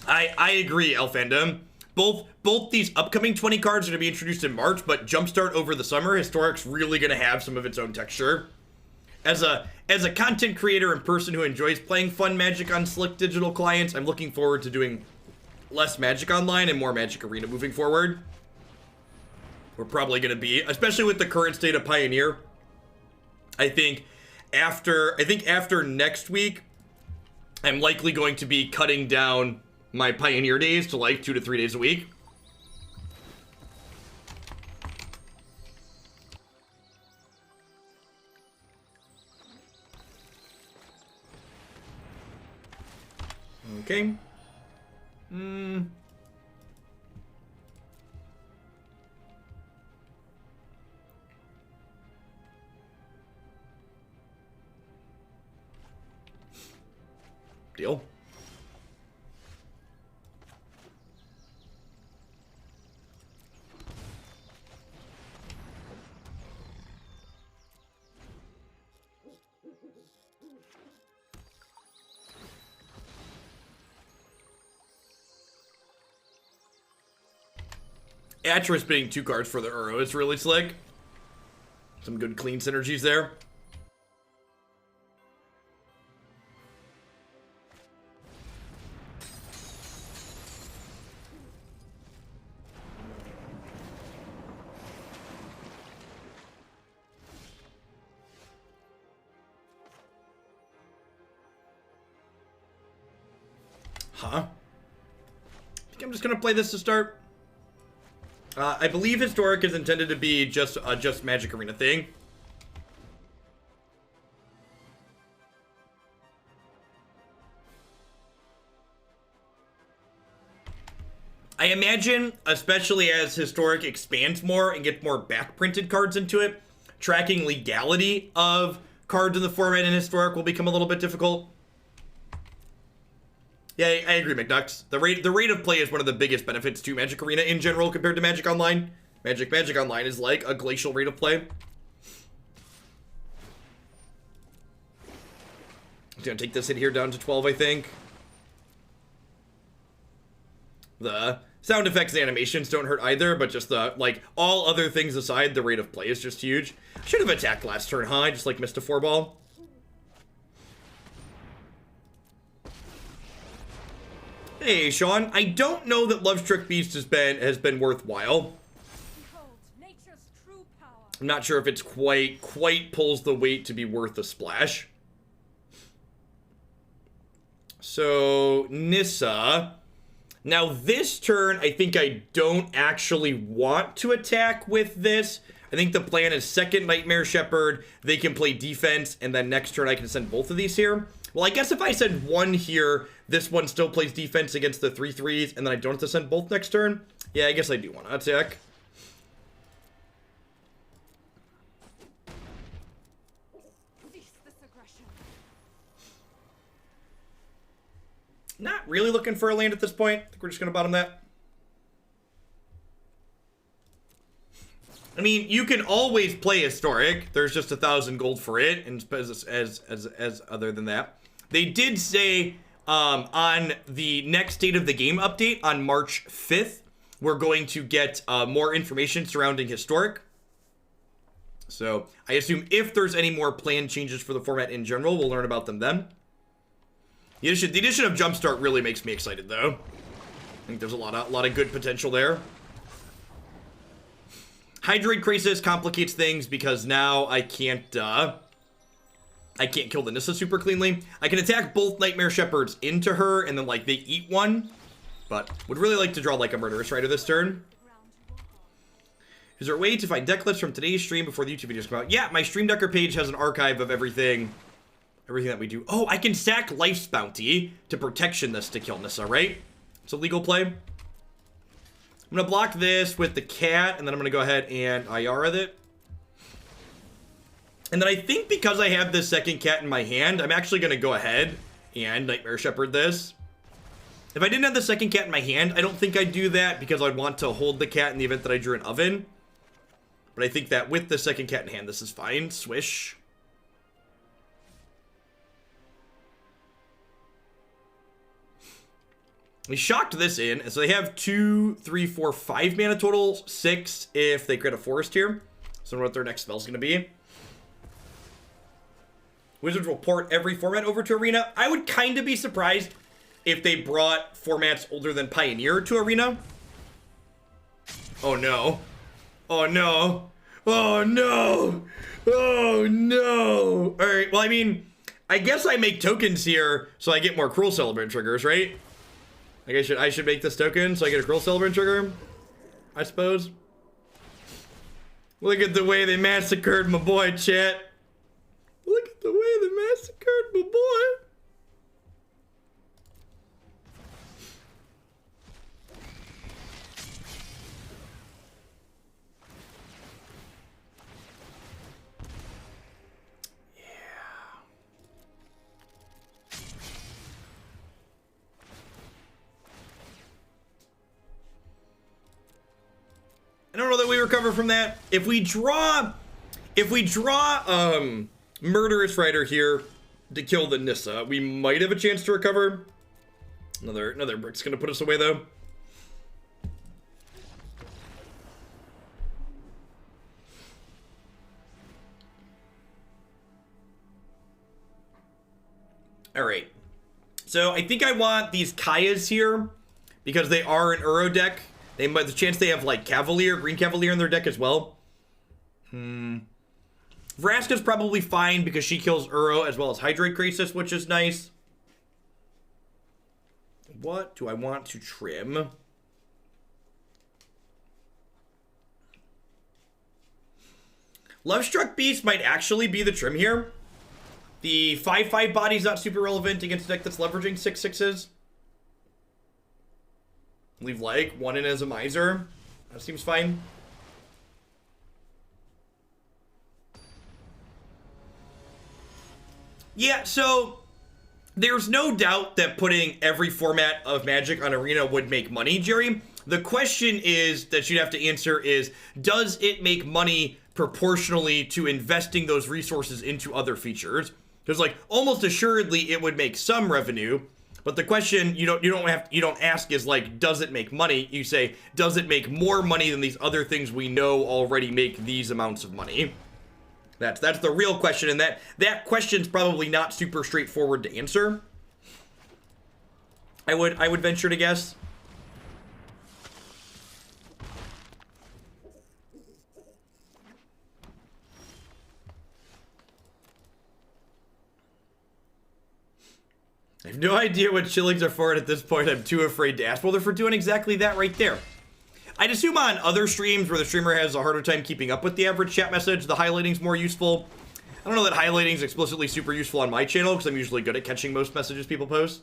Speaker 1: I agree, Elfandom. Both these upcoming 20 cards are going to be introduced in March, but Jumpstart over the summer, Historic's really going to have some of its own texture. As a content creator and person who enjoys playing fun Magic on slick digital clients, I'm looking forward to doing less Magic Online and more Magic Arena moving forward. We're probably going to be, especially with the current state of Pioneer. I think after next week, I'm likely going to be cutting down my Pioneer days to like 2 to 3 days a week. Okay. Deal. Atris being 2 cards for the Uro is really slick. Some good clean synergies there. Huh? I think I'm just gonna play this to start. I believe Historic is intended to be just Magic Arena thing. I imagine, especially as Historic expands more and gets more back-printed cards into it, tracking legality of cards in the format in Historic will become a little bit difficult. Yeah, I agree, McDucks. The rate of play is one of the biggest benefits to Magic Arena in general compared to Magic Online. Magic Online is like a glacial rate of play. I'm gonna take this hit here down to 12, I think. The sound effects and animations don't hurt either, but just the, like, all other things aside, the rate of play is just huge. I should have attacked last turn, huh? I just, like, missed a 4-ball. Hey, Sean. I don't know that Lovestruck Beast has been worthwhile.
Speaker 2: Behold, nature's true power.
Speaker 1: I'm not sure if it's quite pulls the weight to be worth a splash. So, Nissa. Now, this turn, I think I don't actually want to attack with this. I think the plan is second Nightmare Shepherd, they can play defense, and then next turn I can send both of these here. Well, I guess if I send one here, this one still plays defense against the 3/3s, and then I don't have to send both next turn. Yeah, I guess I do want to attack.
Speaker 2: Cease this aggression.
Speaker 1: Not really looking for a land at this point. I think we're just going to bottom that. I mean, you can always play Historic. There's just 1,000 gold for it, and as other than that. They did say on the next State of the Game update on March 5th, we're going to get more information surrounding Historic. So I assume if there's any more planned changes for the format in general, we'll learn about them then. The addition of Jumpstart really makes me excited, though. I think there's a lot of good potential there. Hydroid Crisis complicates things because now I can't kill the Nissa super cleanly. I can attack both Nightmare Shepherds into her, and then, like, they eat one. But would really like to draw, like, a Murderous Rider this turn. Is there a way to find deck lists from today's stream before the YouTube videos come out? Yeah, my Stream Decker page has an archive of everything that we do. Oh, I can sack Life's Bounty to protection this to kill Nissa, right? It's a legal play. I'm going to block this with the cat, and then I'm going to go ahead and Ayara it. And then I think because I have this second cat in my hand, I'm actually going to go ahead and Nightmare Shepherd this. If I didn't have the second cat in my hand, I don't think I'd do that because I'd want to hold the cat in the event that I drew an oven. But I think that with the second cat in hand, this is fine. Swish. We shocked this in, and so they have 2, 3, 4, 5 mana total, 6 if they create a forest here. So I don't know what their next spell's going to be. Wizards will port every format over to Arena. I would kind of be surprised if they brought formats older than Pioneer to Arena. Oh no. Oh no. Oh no. Oh no. Alright, well I mean, I guess I make tokens here so I get more Cruel Celebrant triggers, right? Like I should make this token so I get a Cruel Celebrant trigger, I suppose. Look at the way they massacred my boy, chat. Look at the way they massacred my boy. I don't know that we recover from that. If we draw Murderous Rider here to kill the Nissa, we might have a chance to recover. Another brick's gonna put us away though. All right. So I think I want these Kayas here because they are an Uro deck. The chance they have like Cavalier, Green Cavalier in their deck as well. Vraska's probably fine because she kills Uro as well as Hydrate Crisis, which is nice. What do I want to trim? Lovestruck Beast might actually be the trim here. The 5/5 body's not super relevant against a deck that's leveraging 6/6s. Leave like one in as a miser. That seems fine. Yeah, so there's no doubt that putting every format of Magic on Arena would make money, Jerry. The question is that you'd have to answer is, does it make money proportionally to investing those resources into other features? Because like almost assuredly it would make some revenue, but the question you don't ask is like, does it make money? You say, does it make more money than these other things we know already make these amounts of money? That's the real question, and that question's probably not super straightforward to answer. I would venture to guess. I have no idea what shillings are for at this point. I'm too afraid to ask. Well, they're for doing exactly that right there. I'd assume on other streams where the streamer has a harder time keeping up with the average chat message, the highlighting's more useful. I don't know that highlighting's explicitly super useful on my channel because I'm usually good at catching most messages people post.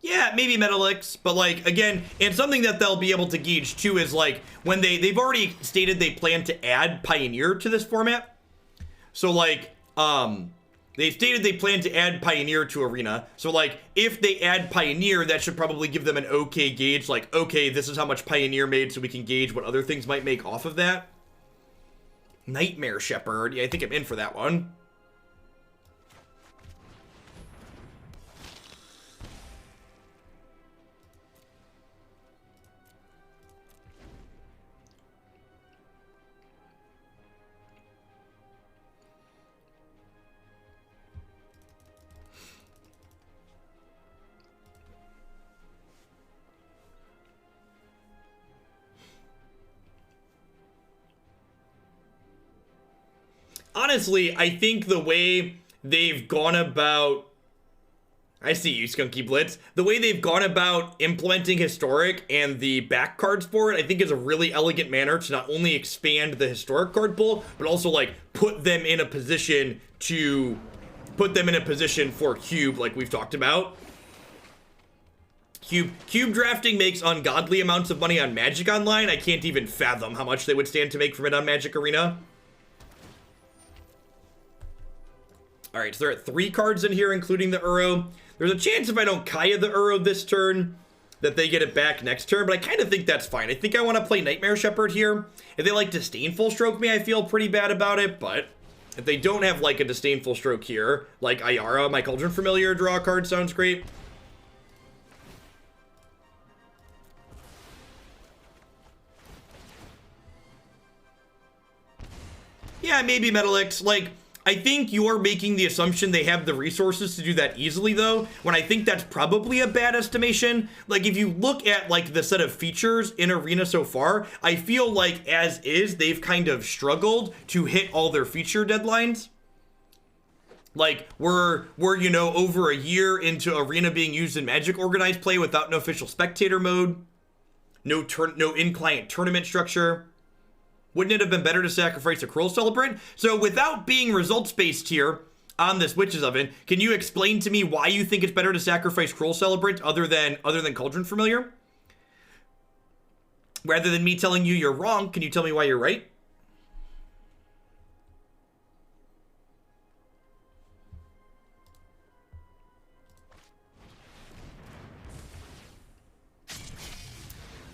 Speaker 1: Yeah, maybe Metalix, but like, again, and something that they'll be able to gauge too is like, when they've already stated they plan to add Pioneer to this format. So like, they stated they plan to add Pioneer to Arena. So like, if they add Pioneer, that should probably give them an okay gauge, like, okay, this is how much Pioneer made so we can gauge what other things might make off of that. Nightmare Shepherd, yeah, I think I'm in for that one. Honestly, I think the way they've gone about... I see you, Skunky Blitz. The way they've gone about implementing Historic and the back cards for it, I think is a really elegant manner to not only expand the Historic card pool, but also, like, put them in a position for Cube, like we've talked about. Cube drafting makes ungodly amounts of money on Magic Online. I can't even fathom how much they would stand to make from it on Magic Arena. Alright, so there are 3 cards in here, including the Uro. There's a chance if I don't Kaya the Uro this turn, that they get it back next turn, but I kind of think that's fine. I think I want to play Nightmare Shepherd here. If they like Disdainful Stroke me, I feel pretty bad about it, but if they don't have like a Disdainful Stroke here, like Ayara, my Cauldron Familiar draw card sounds great. Yeah, maybe Metalix, like... I think you're making the assumption they have the resources to do that easily, though, when I think that's probably a bad estimation. Like, if you look at, like, the set of features in Arena so far, I feel like, as is, they've kind of struggled to hit all their feature deadlines. Like, we're you know, over a year into Arena being used in Magic Organized Play without an official spectator mode. No in-client tournament structure. Wouldn't it have been better to sacrifice a Cruel Celebrant? So without being results-based here on this Witch's Oven, can you explain to me why you think it's better to sacrifice Cruel Celebrant other than Cauldron Familiar? Rather than me telling you you're wrong, can you tell me why you're right?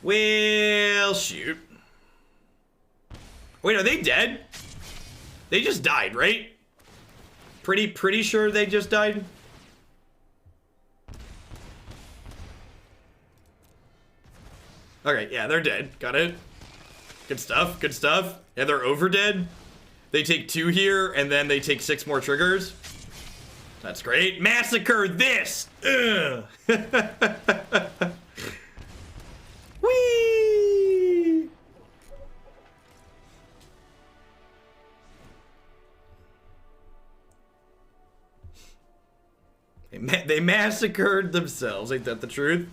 Speaker 1: Well, shoot. Wait, are they dead? They just died, right? Pretty sure they just died. Okay, yeah, they're dead. Got it. Good stuff, good stuff. Yeah, they're over dead. They take 2 here, and then they take 6 more triggers. That's great. Massacre this! Ugh. Whee! They massacred themselves. Ain't that the truth?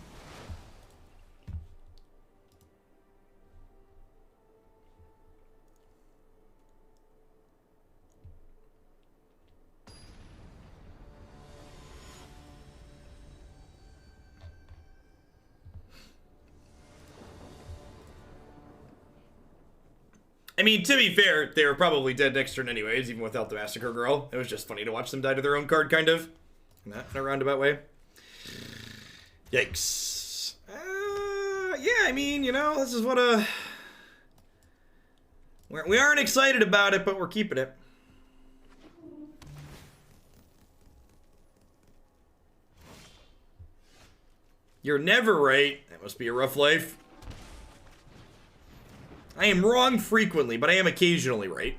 Speaker 1: I mean, to be fair, they were probably dead next turn anyways, even without the Massacre Girl. It was just funny to watch them die to their own card, kind of. In a roundabout way. Yikes. Yeah, I mean, you know, this is what we aren't excited about it, but we're keeping it. You're never right. That must be a rough life. I am wrong frequently, but I am occasionally right.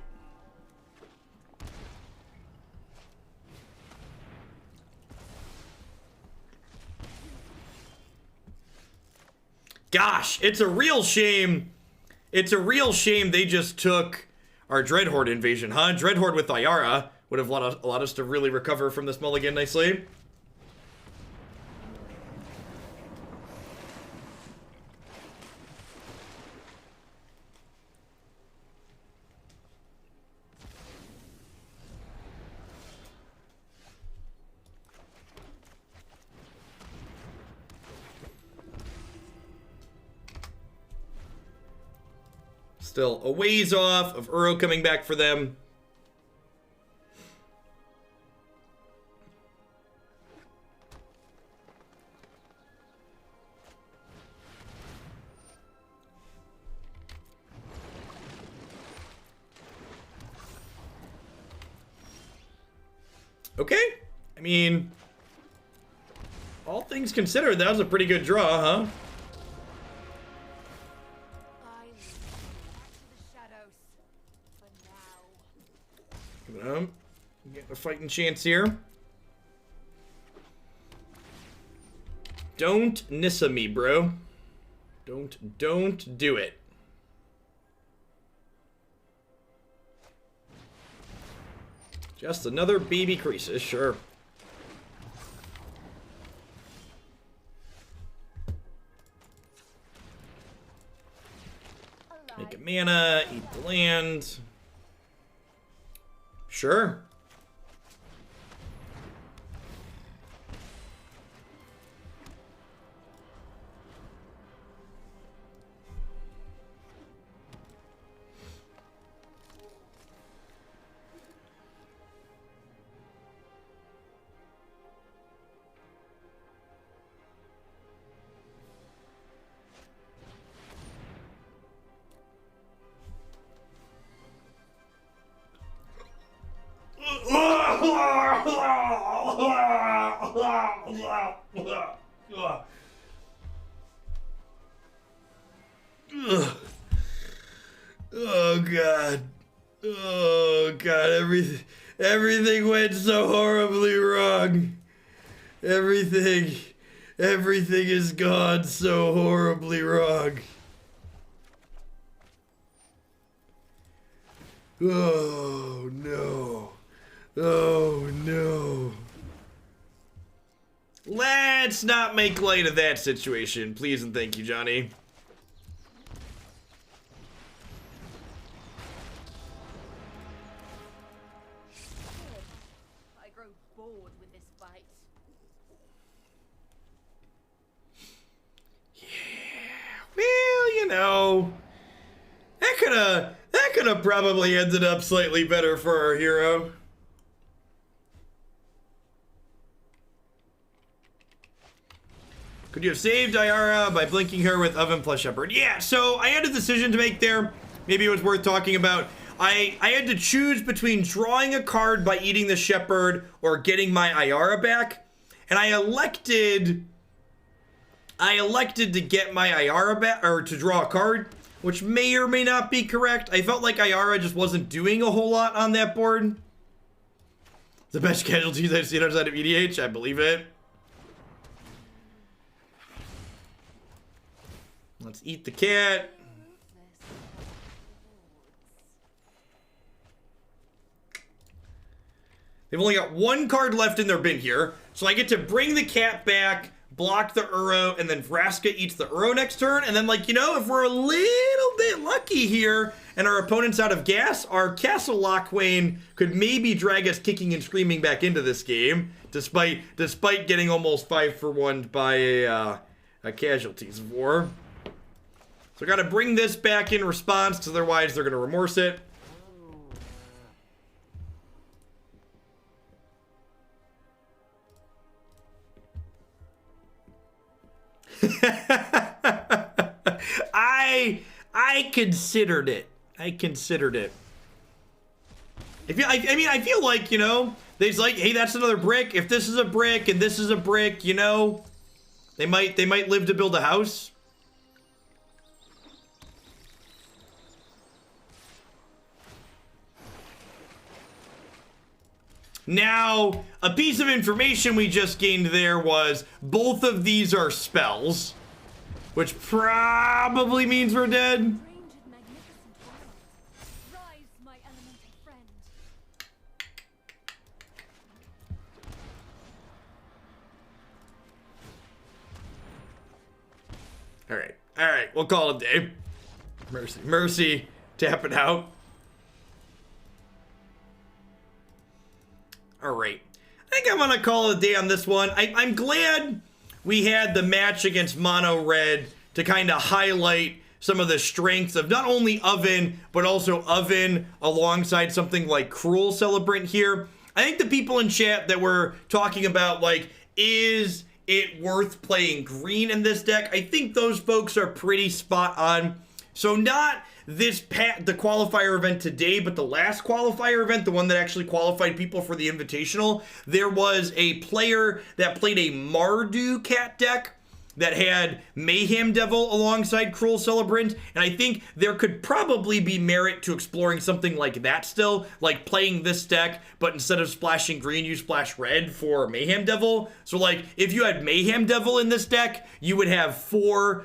Speaker 1: Gosh, it's a real shame. It's a real shame they just took our Dreadhorde Invasion, huh? Dreadhorde with Ayara would have allowed us to really recover from this mulligan nicely. Still a ways off of Uro coming back for them. Okay. I mean, all things considered, that was a pretty good draw, huh? Getting a fighting chance here. Don't Nissa me, bro. Don't do it. Just another baby Croesus, sure. Make a mana, eat the land. Sure. Oh god. Oh god, everything went so horribly wrong. Everything has gone so horribly wrong. Oh no. Oh no. Let's not make light of that situation, please and thank you, Johnny.
Speaker 2: I grow bored with this fight.
Speaker 1: Yeah, well, you know, that could have probably ended up slightly better for our hero. Could you have saved Ayara by blinking her with Oven plus Shepherd? Yeah, so I had a decision to make there. Maybe it was worth talking about. I had to choose between drawing a card by eating the Shepherd or getting my Ayara back. And I elected to get my Ayara back, or to draw a card, which may or may not be correct. I felt like Ayara just wasn't doing a whole lot on that board. The best casualties I've seen outside of EDH, I believe it. Let's eat the cat. They've only got one card left in their bin here, so I get to bring the cat back, block the Uro, and then Vraska eats the Uro next turn, and then, like, you know, if we're a little bit lucky here, and our opponent's out of gas, our Castle Locthwain could maybe drag us kicking and screaming back into this game, despite getting almost 5-for-1 by a Casualties of War. So I gotta bring this back in response, because otherwise they're gonna remorse it. I considered it. I feel like, you know, they's like, hey, that's another brick. If this is a brick and this is a brick, you know, they might live to build a house. Now, a piece of information we just gained there was both of these are spells, which probably means we're dead.
Speaker 2: Range and magnificent world. Rise, my elemental friend.
Speaker 1: All right, we'll call it a day. Mercy, tap it out. All right, I think I'm gonna call it a day on this one. I'm glad we had the match against Mono Red to kind of highlight some of the strengths of not only Oven, but also Oven alongside something like Cruel Celebrant here. I think the people in chat that were talking about, like, is it worth playing green in this deck? I think those folks are pretty spot on. So not the qualifier event today, but the last qualifier event, the one that actually qualified people for the Invitational, there was a player that played a Mardu cat deck that had Mayhem Devil alongside Cruel Celebrant, and I think there could probably be merit to exploring something like that still, like playing this deck, but instead of splashing green, you splash red for Mayhem Devil. So, like, if you had Mayhem Devil in this deck, you would have four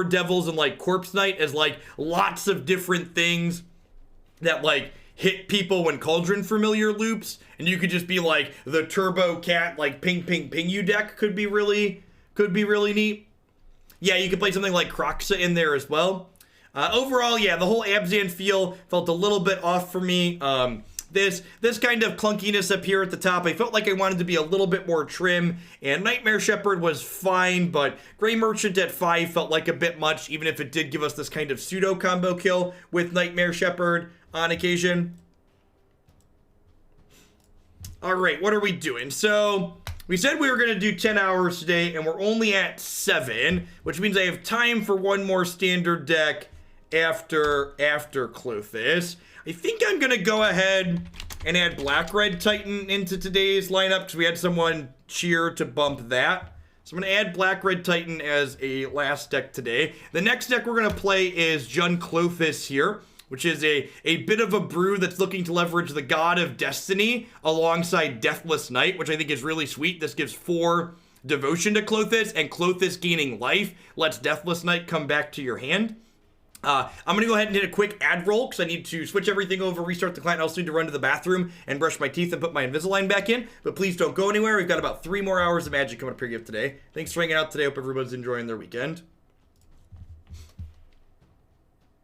Speaker 1: devils and, like, Corpse Knight as, like, lots of different things that, like, hit people when Cauldron Familiar loops, and you could just be, like, the Turbo Cat, like, ping you deck could be really neat. Yeah, you could play something like Croxa in there as well. Overall, yeah, the whole Abzan feel felt a little bit off for me. This kind of clunkiness up here at the top, I felt like I wanted to be a little bit more trim, and Nightmare Shepherd was fine, but Grey Merchant at 5 felt like a bit much, even if it did give us this kind of pseudo combo kill with Nightmare Shepherd on occasion. All right, what are we doing? So we said we were going to do 10 hours today, and we're only at 7, which means I have time for one more standard deck after Klothys. I think I'm going to go ahead and add Black Red Titan into today's lineup, because we had someone cheer to bump that. So I'm going to add Black Red Titan as a last deck today. The next deck we're going to play is Jund Klothys here, which is a bit of a brew that's looking to leverage the God of Destiny alongside Deathless Knight, which I think is really sweet. This gives 4 devotion to Klothys, and Klothys gaining life lets Deathless Knight come back to your hand. I'm going to go ahead and hit a quick ad roll, because I need to switch everything over, restart the client. I also need to run to the bathroom and brush my teeth and put my Invisalign back in. But please don't go anywhere. We've got about 3 more hours of Magic coming up here today. Thanks for hanging out today. Hope everyone's enjoying their weekend.